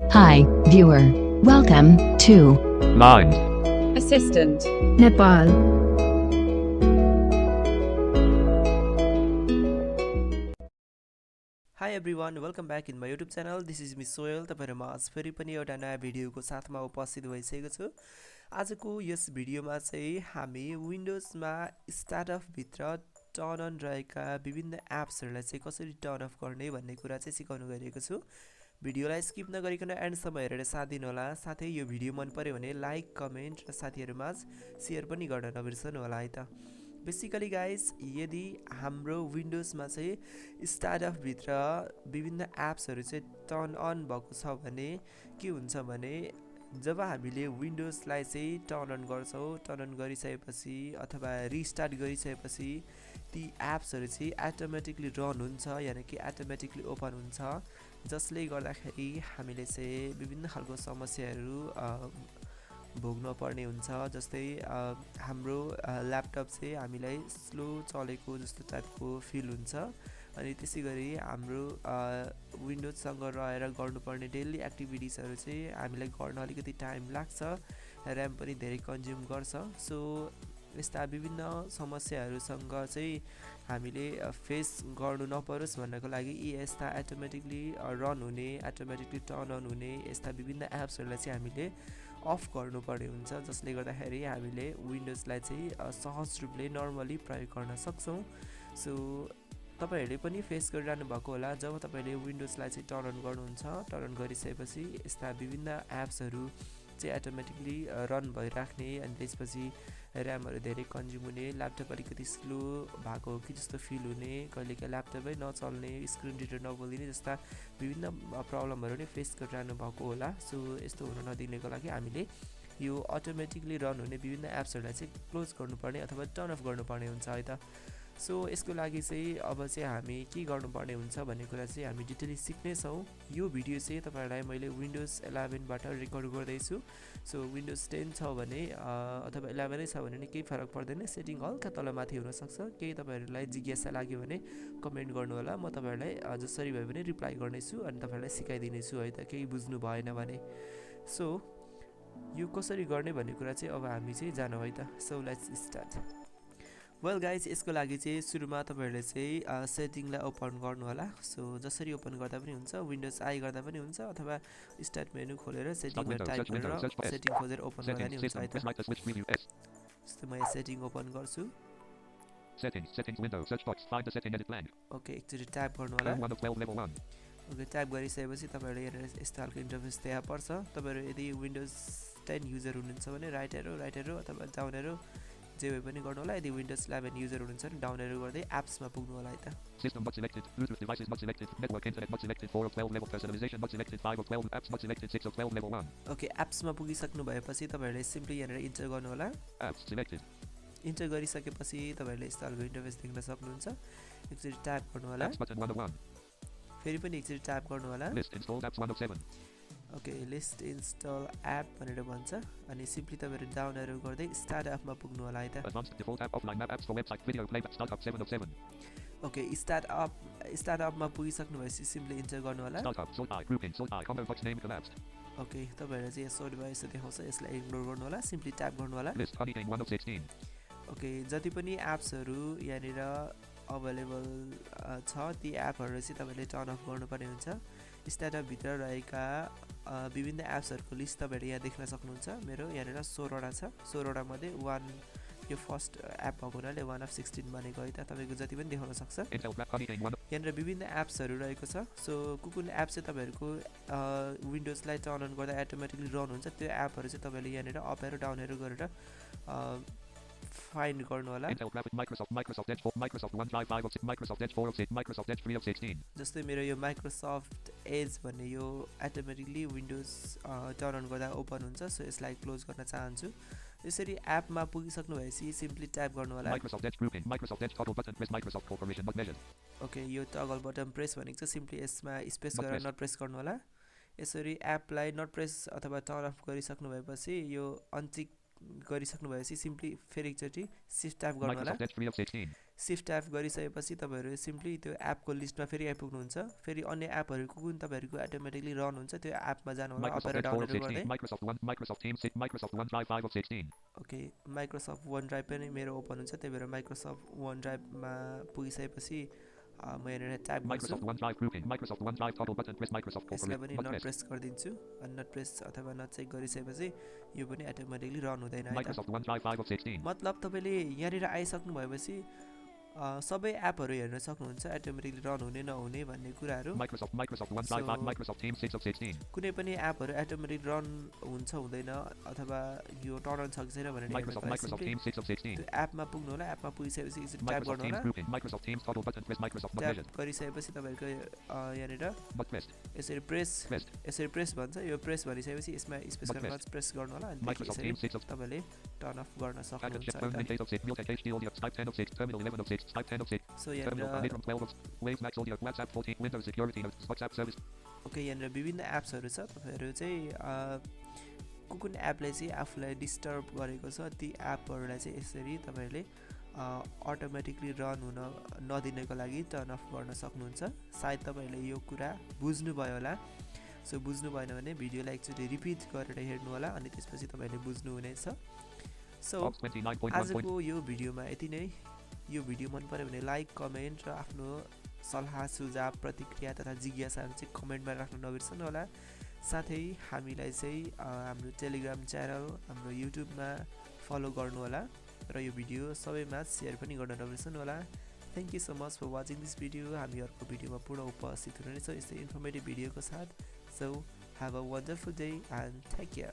Hi, viewer. Welcome to Mind. Assistant. Nepal. Hi everyone, welcome back in my YouTube channel. This is Miss Soil. तपाईहरुमा आज फेरि पनि एउटा नयाँ भिडियोको साथमा उपस्थित भइसकेको छु। आजको यस भिडियोमा चाहिँ हामी विन्डोजमा स्टार्टअप भित्र टर्न अन रहेका विभिन्न एप्सहरुलाई चाहिँ कसरी टर्न अफ गर्ने भन्ने कुरा चाहिँ सिकाउन गइरहेको छु। भिडियोलाई स्किप नगरिकन एन्डसम्म हेरेर साथ दिनु होला। साथै यो भिडियो मन पर्यो भने लाइक, कमेन्ट र साथीहरुमाझ शेयर पनि गर्न नबिर्सनु होला है त। बेसिकली गाइज, यदि हाम्रो विन्डोजमा चाहिँ स्टार्टअप भित्र विभिन्न एप्सहरु चाहिँ टर्न अन भएको छ भने के हुन्छ भने जब हामीले विन्डोजलाई चाहिँ टर्न अन गर्छौं, टर्न अन गरिसकेपछि अथवा रिस्टार्ट गरिसकेपछि ती एप्सहरु चाहिँ अटोमेटिकली रन हुन्छ, यानी कि अटोमेटिकली ओपन हुन्छ, जसले गर्दाखेरि हामीले चाहिँ विभिन्न खालको समस्याहरू भोग्न पर्ने हुन्छ। जस्तै हाम्रो ल्यापटप चाहिँ हामीलाई स्लो चलेको जस्तो टाइपको फिल हुन्छ, अनि त्यसैगरी हाम्रो विन्डोजसँग रहेर गर्नुपर्ने डेली एक्टिभिटिजहरु चाहिँ हामीलाई गर्न अलिकति टाइम लाग्छ, र्याम पनि धेरै कन्ज्युम गर्छ। सो यस्ता विभिन्न समस्याहरुसँग चाहिँ हामीले फेस गर्नु नपरोस् भन्नको लागि यी यस्ता अटोमेटिकली रन हुने, अटोमेटिकली टर्न अन हुने यस्ता विभिन्न एप्सहरुलाई चाहिँ हामीले अफ गर्नुपर्ने हुन्छ, जसले गर्दाखेरि हामीले विन्डोजलाई चाहिँ सहज रूपले नर्मली प्रयोग गर्न सक्छौं। सो तपाईहरुले पनि फेस गरिरहनु भएको होला, जब तपाईले विन्डोजलाई चाहिँ टर्न अन गर्नुहुन्छ, टर्न अन गरिसकेपछि यस्ता विभिन्न एप्सहरु चाहिँ अटोमेटिकली रन भइराख्ने, अनि त्यसपछि र्यामहरु धेरै कन्ज्युम हुने, ल्यापटप अलिकति स्लो भएको हो कि जस्तो फिल हुने, कहिलेकाहीँ ल्यापटपै नचल्ने, स्क्रिन रिडर नबोलिने जस्ता विभिन्न प्रब्लमहरु नै फेस गरिरहनु भएको होला। सो यस्तो हुन नदिनको लागि हामीले यो अटोमेटिकली रन हुने विभिन्न एप्सहरुलाई चाहिँ क्लोज गर्नुपर्ने अथवा टर्न अफ गर्नुपर्ने हुन्छ है त। सो यसको लागि चाहिँ अब चाहिँ हामी के गर्नुपर्ने हुन्छ भन्ने कुरा चाहिँ हामी डिटेली सिक्ने छौं। यो भिडियो चाहिँ तपाईहरुलाई मैले विन्डोज 11 बाट रेकर्ड गर्दै छु। सो विन्डोज 10 छ भने अथवा 11 नै छ भने केही फरक पर्दैन, सेटिङ हल्का तलमाथि हुन सक्छ। केही तपाईहरुलाई जिज्ञासा लाग्यो भने कमेन्ट गर्नु होला, म तपाईहरुलाई जसरी भए पनि रिप्लाई गर्नेछु अनि तपाईहरुलाई सिकाइदिने छु है त, केही बुझ्नु भएन भने। सो यो कसरी गर्ने भन्ने कुरा चाहिँ अब हामी चाहिँ जानौ है त। So let's start. Well guys, यसको लागि चाहिँ सुरुमा तपाईहरुले चाहिँ सेटिङलाई ओपन गर्नु होला। सो जसरी ओपन गर्दा पनि हुन्छ, विन्डोज आई गर्दा पनि हुन्छ, अथवा स्टार्ट मेनु खोलेर सेटिङमा टाइप गरेर सेटिङ खोजेर ओपन गर्दा नि हुन्छ है त। जस्तो म यहाँ सेटिङ ओपन गर्छु। ओके, एकचोटी टाइप गर्नु होला। ओके, टाइप गरिसकेपछि तपाईहरुले हेरेर यस्तो खालको इन्टरफेस देखा पर्छ। तपाईहरु यदि विन्डोज 10 युजर हुनुहुन्छ भने राइट एरो अथवा डाउन एरो जे भए पनि गर्नु होला। यदि विन्डोज 11 युजर हुनुहुन्छ भने डाउन एरो गर्दै एप्समा पुग्नु होला है त। System but selected, Bluetooth devices but selected, network internet but selected, 4 of 12 level personalization but selected, 5 of 12 apps but selected, 6 of 12 level 1. Okay, एप्समा पुगिसक्नु भएपछि तपाईहरुले सिम्पली यहाँनिर इन्टर गर्नु होला। Apps selected. इन्टर गरिसकेपछि तपाईहरुले यस्तो खालको इन्टरफेस देख्न सक्नुहुन्छ। एकचोटी टाइप गर्नु होला। Apps button 1 of 1. फेरि पनि एकचोटी टाइप गर्नु होला। List installed apps 1 of 7. Okay, list install app भनेर भन्छ, अनि सिम्पली तपाईहरु डाउन एरो गर्दै स्टार्ट एपमा पुग्नु होला है त। Advanced default app offline map apps for website video playback startup 7 of 7. Okay, start अपमा पुगिसक्नु भएपछि सिम्पली इन्टर गर्नु होला। Startup sort by grouping sort by combo box name collapsed. Okay, तपाईहरुले चाहिँ सोर्ट बाइ यसो देखाउँछ, यसलाई इग्नोर गर्नु होला, सिम्पली ट्याप गर्नु होला। List honey game 1 of 16. Okay, जति पनि एप्सहरु यहाँनिर अवेलेबल छ ती एपहरु चाहिँ तपाईले टर्न अफ गर्नुपर्ने हुन्छ। स्टार्टअप भित्र रहेका विभिन्न एप्सहरुको लिस्ट तपाईहरुले यहाँ देख्न सक्नुहुन्छ। मेरो यहाँनिर 16 वटा छ। 16 वटा मध्ये 1 यो फर्स्ट एप भएको हुनाले 1 अफ 16 भनेको है त। तपाईको जति पनि देखाउन सक्छ। यहाँनिर विभिन्न एप्सहरु रहेको छ। सो कुन एप चाहिँ तपाईहरुको विन्डोजलाई टर्न अन गर्दा अटोमेटिकली रन हुन्छ, त्यो एपहरु चाहिँ तपाईले यहाँनिर अप एरो डाउन एरो गरेर फाइन्ड गर्नु होला। Microsoft Edge 4, Microsoft OneDrive 5 of 6, Microsoft Edge 4 of 6, Microsoft Edge 3 of 16. जस्तै मेरो यो माइक्रोसफ्ट एज भन्ने यो अटोमेटिकली विन्डोज टर्न अन गर्दा ओपन हुन्छ। सो यसलाई क्लोज गर्न चाहन्छु। यसरी एपमा पुगिसक्नु भएपछि सिम्पली टाइप गर्नु होला। Microsoft Edge grouping, Microsoft Edge toggle button press Microsoft Corporation but measured. Okay, यो टगल बटन प्रेस भनेको चाहिँ सिम्पली यसमा स्पेस गरेर नट प्रेस गर्नु होला। यसरी एपलाई नट प्रेस अथवा टर्न अफ गरिसक्नु भएपछि यो अनटिक गरिसक्नु भएपछि सिम्पली फेरि एकचोटी सिफ्ट ट्याप गर्नु होला। सिफ्ट ट्याप गरिसकेपछि तपाईहरु सिम्पली त्यो एपको लिस्टमा फेरि आइपुग्नुहुन्छ फेरि अन्य एपहरुको कुन तपाईहरुको अटोमेटिकली रन हुन्छ त्यो एपमा जानु होला Microsoft अपेर Edge 4 डाउनलोड of 16, गर्दै Microsoft One, Microsoft Teams 6, Microsoft OneDrive 5 of 16. Okay Microsoft one drive पनि मेरो ओपन हुन्छ त्यही भएर माइक्रोसफ्ट वन ड्राइभमा पुगिसकेपछि म यहाँनिर ट्याप गर्छु Microsoft OneDrive grouping, Microsoft OneDrive toggle button, press Microsoft यसलाई पनि but नट press. प्रेस गरिदिन्छु अनि नट प्रेस अथवा नट चेक गरिसकेपछि यो पनि अटोमेटिकली रन हुँदैन है त Microsoft OneDrive 5 of 16. मतलब तपाईले यहाँनिर आइसक्नु भएपछि सबै एपहरु हेर्न सक्नुहुन्छ अटोमेटिकली रन हुने नहुने भन्ने कुराहरु Microsoft OneDrive 5, Microsoft Teams 6 of 16. कुनै पनि एपहरु अटोमेटिक रन हुन्छ हुँदैन अथवा यो टर्न अन छ कि छैन भनेर Microsoft Teams 6 of 16. त्यो एपमा पुग्नु होला एपमा पुगिसकेपछि एकचोटि ट्याप Microsoft गर्नु Teams होला grouping, Microsoft Teams toggle button, press Microsoft but vision. Tap गरिसकेपछि तपाईहरुको यहाँनिर But pressed. यसरी प्रेस भन्छ यो प्रेस भनिसकेपछि यसमा स्पेस गरेर प्रेस गर्नु होला अनि Microsoft Teams 6 of तपाईले टर्न अफ गर्न Package सक्नुहुन्छ shift phone link 8 of 6, Multech HD audio, Skype 10 of 6, Terminal 11 of 6, Skype 10 of 6, so Terminal यहाँनिर Midroom 12 of Waves Max audio, WhatsApp 14, Windows security notes, WhatsApp service. Okay यहाँनिर विभिन्न एप्सहरु छ तपाईहरु चाहिँ कुन एपले चाहिँ आफुलाई डिस्टर्ब गरेको छ ती एपहरुलाई चाहिँ यसरी तपाईहरुले अटोमेटिकली रन हुन नदिनको लागि टर्न अफ गर्न सक्नुहुन्छ सायद तपाईहरुले यो कुरा बुझ्नु भयो होला सो बुझ्नु भएन भने भिडियोलाई एकचोटि रिपिट गरेर हेर्नु होला अनि त्यसपछि तपाईहरुले बुझ्नु हुनेछ सो आजको यो भिडियोमा यति नै यो भिडियो मन पर्यो भने लाइक कमेन्ट र आफ्नो सल्लाह सुझाव प्रतिक्रिया तथा जिज्ञासाहरु चाहिँ कमेन्टमा राख्न नबिर्सनु होला साथै हामीलाई चाहिँ हाम्रो टेलिग्राम च्यानल हाम्रो युट्युबमा फलो गर्नु होला र यो भिडियो सबैमा शेयर पनि गर्न नबिर्सनु होला thank you so much for watching this video हामी अर्को भिडियोमा पुनः उपस्थित हुनेछौँ यस्तै इन्फर्मेटिभ भिडियोको साथ so have a wonderful day and take care